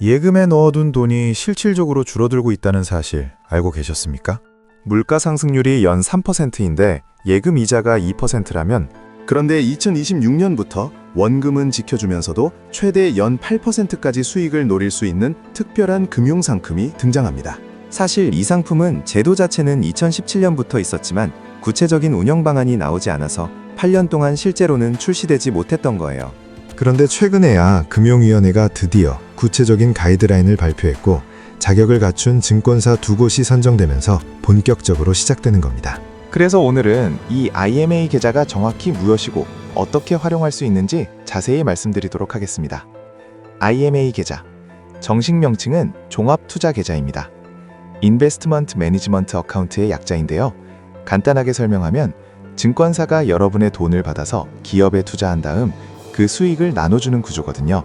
예금에 넣어둔 돈이 실질적으로 줄어들고 있다는 사실 알고 계셨습니까? 물가 상승률이 연 3%인데 예금 이자가 2%라면 그런데 2026년부터 원금은 지켜주면서도 최대 연 8%까지 수익을 노릴 수 있는 특별한 금융상품이 등장합니다. 사실 이 상품은 제도 자체는 2017년부터 있었지만 구체적인 운영 방안이 나오지 않아서 8년 동안 실제로는 출시되지 못했던 거예요. 그런데 최근에야 금융위원회가 드디어 구체적인 가이드라인을 발표했고 자격을 갖춘 증권사 두 곳이 선정되면서 본격적으로 시작되는 겁니다. 그래서 오늘은 이 IMA 계좌가 정확히 무엇이고 어떻게 활용할 수 있는지 자세히 말씀드리도록 하겠습니다. IMA 계좌, 정식 명칭은 종합투자계좌입니다. 인베스트먼트 매니지먼트 어카운트의 약자인데요. 간단하게 설명하면 증권사가 여러분의 돈을 받아서 기업에 투자한 다음 그 수익을 나눠주는 구조거든요.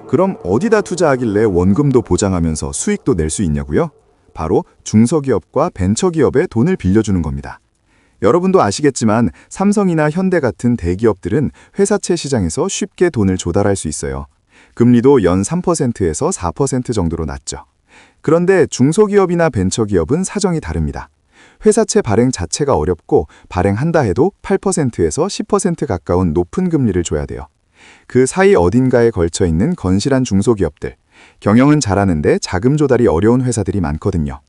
그럼 어디다 투자하길래 원금도 보장하면서 수익도 낼 수 있냐고요? 바로 중소기업과 벤처기업에 돈을 빌려주는 겁니다. 여러분도 아시겠지만 삼성이나 현대 같은 대기업들은 회사채 시장에서 쉽게 돈을 조달할 수 있어요. 금리도 연 3%에서 4% 정도로 낮죠. 그런데 중소기업이나 벤처기업은 사정이 다릅니다. 회사채 발행 자체가 어렵고 발행한다 해도 8%에서 10% 가까운 높은 금리를 줘야 돼요. 그 사이 어딘가에 걸쳐 있는 건실한 중소기업들, 경영은 잘하는데 자금 조달이 어려운 회사들이 많거든요.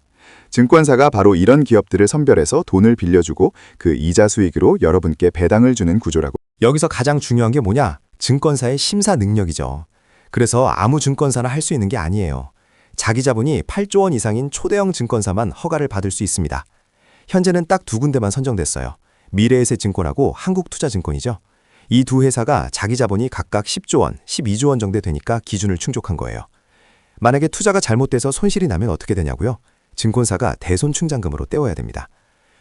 증권사가 바로 이런 기업들을 선별해서 돈을 빌려주고 그 이자 수익으로 여러분께 배당을 주는 구조라고. 여기서 가장 중요한 게 뭐냐? 증권사의 심사 능력이죠. 그래서 아무 증권사나 할 수 있는 게 아니에요. 자기 자본이 8조 원 이상인 초대형 증권사만 허가를 받을 수 있습니다. 현재는 딱 두 군데만 선정됐어요. 미래에셋증권하고 한국투자증권이죠. 이 두 회사가 자기 자본이 각각 10조 원, 12조 원 정도 되니까 기준을 충족한 거예요. 만약에 투자가 잘못돼서 손실이 나면 어떻게 되냐고요? 증권사가 대손충장금으로 떼어야 됩니다.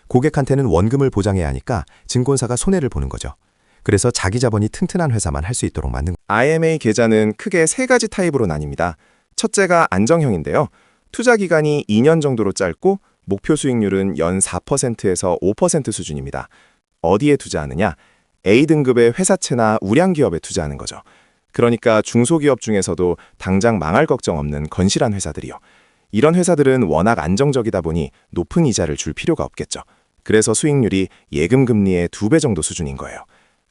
고객한테는 원금을 보장해야 하니까 증권사가 손해를 보는 거죠. 그래서 자기 자본이 튼튼한 회사만 할 수 있도록 만든 IMA 계좌는 크게 세 가지 타입으로 나뉩니다. 첫째가 안정형인데요. 투자 기간이 2년 정도로 짧고 목표 수익률은 연 4%에서 5% 수준입니다. 어디에 투자하느냐? A등급의 회사채나 우량기업에 투자하는 거죠. 그러니까 중소기업 중에서도 당장 망할 걱정 없는 건실한 회사들이요. 이런 회사들은 워낙 안정적이다 보니 높은 이자를 줄 필요가 없겠죠. 그래서 수익률이 예금 금리의 2배 정도 수준인 거예요.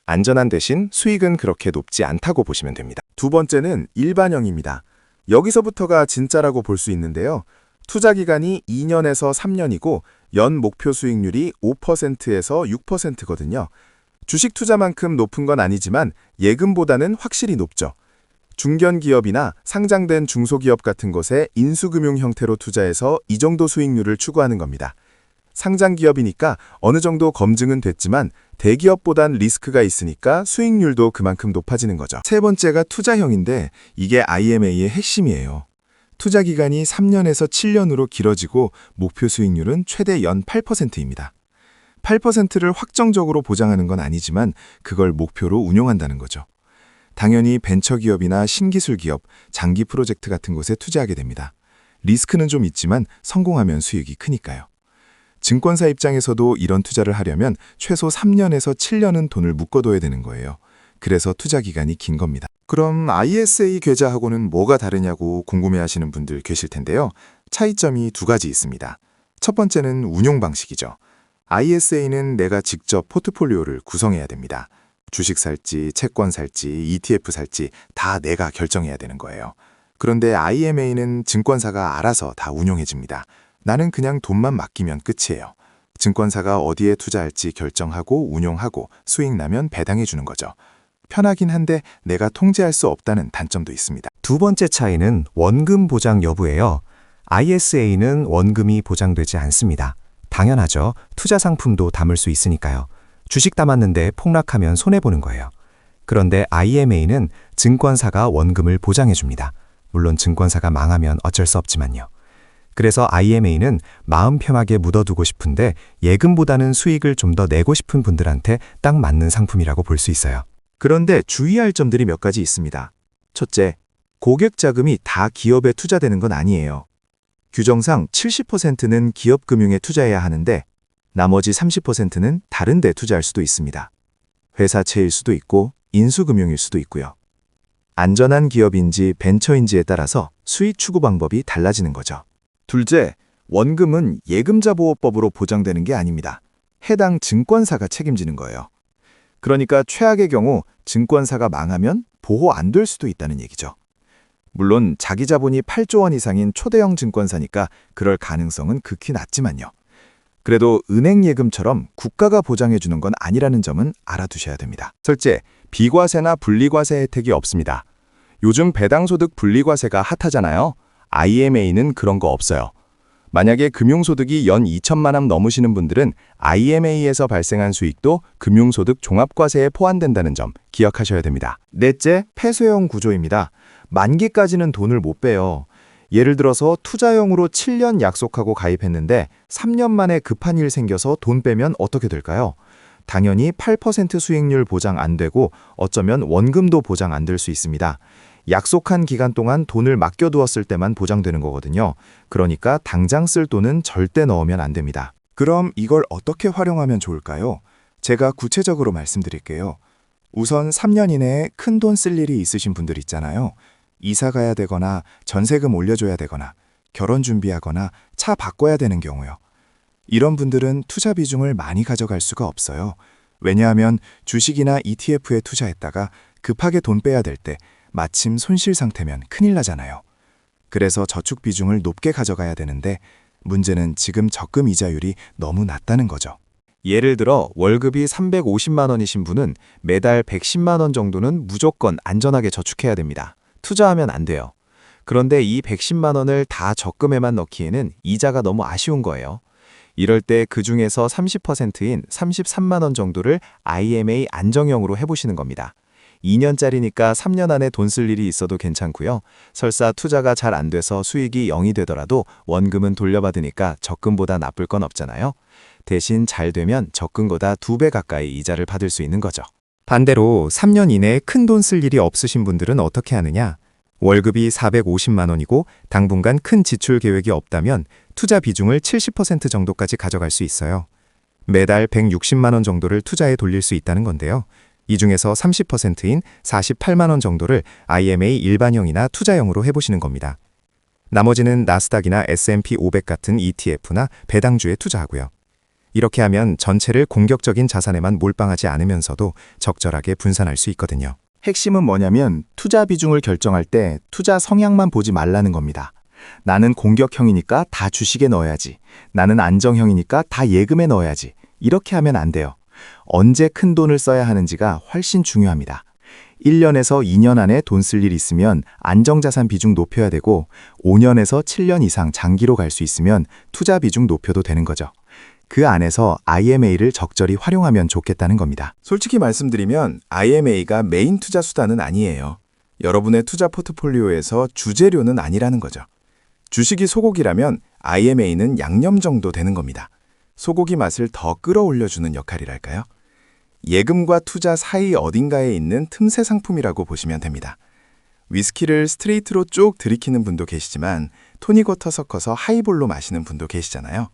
안전한 대신 수익은 그렇게 높지 않다고 보시면 됩니다. 두 번째는 일반형입니다. 여기서부터가 진짜라고 볼 수 있는데요. 투자 기간이 2년에서 3년이고 연 목표 수익률이 5%에서 6%거든요. 주식 투자만큼 높은 건 아니지만 예금보다는 확실히 높죠. 중견기업이나 상장된 중소기업 같은 곳에 인수금융 형태로 투자해서 이 정도 수익률을 추구하는 겁니다. 상장기업이니까 어느 정도 검증은 됐지만 대기업보단 리스크가 있으니까 수익률도 그만큼 높아지는 거죠. 세 번째가 투자형인데 이게 IMA의 핵심이에요. 투자 기간이 3년에서 7년으로 길어지고 목표 수익률은 최대 연 8%입니다. 8%를 확정적으로 보장하는 건 아니지만 그걸 목표로 운용한다는 거죠. 당연히 벤처기업이나 신기술 기업, 장기 프로젝트 같은 곳에 투자하게 됩니다. 리스크는 좀 있지만 성공하면 수익이 크니까요. 증권사 입장에서도 이런 투자를 하려면 최소 3년에서 7년은 돈을 묶어둬야 되는 거예요. 그래서 투자 기간이 긴 겁니다. 그럼 ISA 계좌하고는 뭐가 다르냐고 궁금해하시는 분들 계실 텐데요. 차이점이 두 가지 있습니다. 첫 번째는 운용 방식이죠. ISA는 내가 직접 포트폴리오를 구성해야 됩니다. 주식 살지, 채권 살지, ETF 살지 다 내가 결정해야 되는 거예요. 그런데 IMA는 증권사가 알아서 다 운용해줍니다. 나는 그냥 돈만 맡기면 끝이에요. 증권사가 어디에 투자할지 결정하고 운용하고 수익 나면 배당해 주는 거죠. 편하긴 한데 내가 통제할 수 없다는 단점도 있습니다. 두 번째 차이는 원금 보장 여부예요. ISA는 원금이 보장되지 않습니다. 당연하죠. 투자 상품도 담을 수 있으니까요. 주식 담았는데 폭락하면 손해보는 거예요. 그런데 IMA는 증권사가 원금을 보장해줍니다. 물론 증권사가 망하면 어쩔 수 없지만요. 그래서 IMA는 마음 편하게 묻어두고 싶은데 예금보다는 수익을 좀 더 내고 싶은 분들한테 딱 맞는 상품이라고 볼 수 있어요. 그런데 주의할 점들이 몇 가지 있습니다. 첫째, 고객 자금이 다 기업에 투자되는 건 아니에요. 규정상 70%는 기업 금융에 투자해야 하는데 나머지 30%는 다른 데 투자할 수도 있습니다. 회사채일 수도 있고 인수금융일 수도 있고요. 안전한 기업인지 벤처인지에 따라서 수익 추구 방법이 달라지는 거죠. 둘째, 원금은 예금자 보호법으로 보장되는 게 아닙니다. 해당 증권사가 책임지는 거예요. 그러니까 최악의 경우 증권사가 망하면 보호 안 될 수도 있다는 얘기죠. 물론 자기 자본이 8조 원 이상인 초대형 증권사니까 그럴 가능성은 극히 낮지만요. 그래도 은행 예금처럼 국가가 보장해주는 건 아니라는 점은 알아두셔야 됩니다. 셋째, 비과세나 분리과세 혜택이 없습니다. 요즘 배당소득 분리과세가 핫하잖아요. IMA는 그런 거 없어요. 만약에 금융소득이 연 2천만 원 넘으시는 분들은 IMA에서 발생한 수익도 금융소득 종합과세에 포함된다는 점 기억하셔야 됩니다. 넷째, 폐쇄형 구조입니다. 만기까지는 돈을 못 빼요. 예를 들어서 투자형으로 7년 약속하고 가입했는데 3년 만에 급한 일 생겨서 돈 빼면 어떻게 될까요? 당연히 8% 수익률 보장 안 되고 어쩌면 원금도 보장 안 될 수 있습니다. 약속한 기간 동안 돈을 맡겨두었을 때만 보장되는 거거든요. 그러니까 당장 쓸 돈은 절대 넣으면 안 됩니다. 그럼 이걸 어떻게 활용하면 좋을까요? 제가 구체적으로 말씀드릴게요. 우선 3년 이내에 큰 돈 쓸 일이 있으신 분들 있잖아요. 이사 가야 되거나 전세금 올려줘야 되거나 결혼 준비하거나 차 바꿔야 되는 경우요. 이런 분들은 투자 비중을 많이 가져갈 수가 없어요. 왜냐하면 주식이나 ETF에 투자했다가 급하게 돈 빼야 될 때 마침 손실 상태면 큰일 나잖아요. 그래서 저축 비중을 높게 가져가야 되는데 문제는 지금 적금 이자율이 너무 낮다는 거죠. 예를 들어 월급이 350만 원이신 분은 매달 110만 원 정도는 무조건 안전하게 저축해야 됩니다. 투자하면 안 돼요. 그런데 이 110만 원을 다 적금에만 넣기에는 이자가 너무 아쉬운 거예요. 이럴 때 그 중에서 30%인 33만 원 정도를 IMA 안정형으로 해보시는 겁니다. 2년짜리니까 3년 안에 돈 쓸 일이 있어도 괜찮고요. 설사 투자가 잘 안 돼서 수익이 0이 되더라도 원금은 돌려받으니까 적금보다 나쁠 건 없잖아요. 대신 잘 되면 적금보다 2배 가까이 이자를 받을 수 있는 거죠. 반대로 3년 이내에 큰 돈 쓸 일이 없으신 분들은 어떻게 하느냐? 월급이 450만 원이고 당분간 큰 지출 계획이 없다면 투자 비중을 70% 정도까지 가져갈 수 있어요. 매달 160만 원 정도를 투자에 돌릴 수 있다는 건데요. 이 중에서 30%인 48만 원 정도를 IMA 일반형이나 투자형으로 해보시는 겁니다. 나머지는 나스닥이나 S&P 500 같은 ETF나 배당주에 투자하고요. 이렇게 하면 전체를 공격적인 자산에만 몰빵하지 않으면서도 적절하게 분산할 수 있거든요. 핵심은 뭐냐면 투자 비중을 결정할 때 투자 성향만 보지 말라는 겁니다. 나는 공격형이니까 다 주식에 넣어야지. 나는 안정형이니까 다 예금에 넣어야지. 이렇게 하면 안 돼요. 언제 큰 돈을 써야 하는지가 훨씬 중요합니다. 1년에서 2년 안에 돈 쓸 일 있으면 안정자산 비중 높여야 되고 5년에서 7년 이상 장기로 갈 수 있으면 투자 비중 높여도 되는 거죠. 그 안에서 IMA를 적절히 활용하면 좋겠다는 겁니다. 솔직히 말씀드리면 IMA가 메인 투자 수단은 아니에요. 여러분의 투자 포트폴리오에서 주재료는 아니라는 거죠. 주식이 소고기라면 IMA는 양념 정도 되는 겁니다. 소고기 맛을 더 끌어올려주는 역할이랄까요? 예금과 투자 사이 어딘가에 있는 틈새 상품이라고 보시면 됩니다. 위스키를 스트레이트로 쭉 들이키는 분도 계시지만 토닉워터 섞어서 하이볼로 마시는 분도 계시잖아요.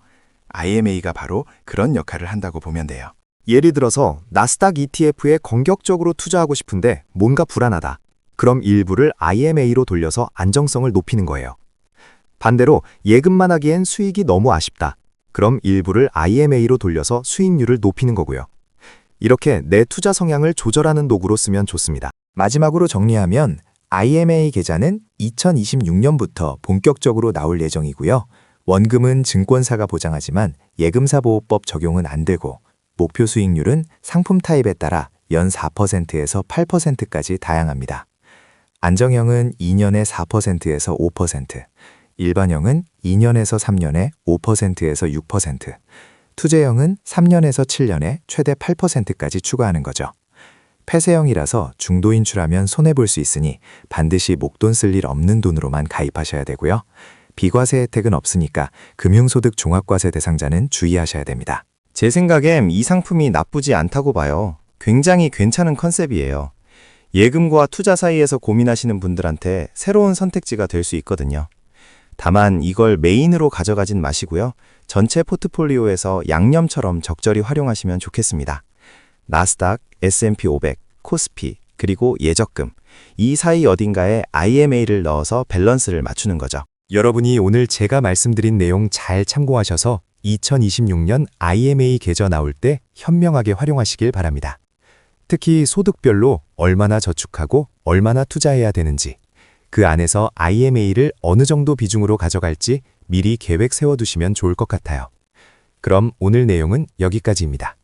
IMA가 바로 그런 역할을 한다고 보면 돼요. 예를 들어서 나스닥 ETF에 공격적으로 투자하고 싶은데 뭔가 불안하다. 그럼 일부를 IMA로 돌려서 안정성을 높이는 거예요. 반대로 예금만 하기엔 수익이 너무 아쉽다. 그럼 일부를 IMA로 돌려서 수익률을 높이는 거고요. 이렇게 내 투자 성향을 조절하는 도구로 쓰면 좋습니다. 마지막으로 정리하면 IMA 계좌는 2026년부터 본격적으로 나올 예정이고요. 원금은 증권사가 보장하지만 예금사 보호법 적용은 안 되고 목표 수익률은 상품 타입에 따라 연 4%에서 8%까지 다양합니다. 안정형은 2년에 4%에서 5%, 일반형은 2년에서 3년에 5%에서 6%, 투자형은 3년에서 7년에 최대 8%까지 추가하는 거죠. 폐쇄형이라서 중도인출하면 손해볼 수 있으니 반드시 목돈 쓸 일 없는 돈으로만 가입하셔야 되고요. 비과세 혜택은 없으니까 금융소득 종합과세 대상자는 주의하셔야 됩니다. 제 생각엔 이 상품이 나쁘지 않다고 봐요. 굉장히 괜찮은 컨셉이에요. 예금과 투자 사이에서 고민하시는 분들한테 새로운 선택지가 될 수 있거든요. 다만 이걸 메인으로 가져가진 마시고요. 전체 포트폴리오에서 양념처럼 적절히 활용하시면 좋겠습니다. 나스닥, S&P 500, 코스피, 그리고 예적금 이 사이 어딘가에 IMA를 넣어서 밸런스를 맞추는 거죠. 여러분이 오늘 제가 말씀드린 내용 잘 참고하셔서 2026년 IMA 계좌 나올 때 현명하게 활용하시길 바랍니다. 특히 소득별로 얼마나 저축하고 얼마나 투자해야 되는지, 그 안에서 IMA를 어느 정도 비중으로 가져갈지 미리 계획 세워두시면 좋을 것 같아요. 그럼 오늘 내용은 여기까지입니다.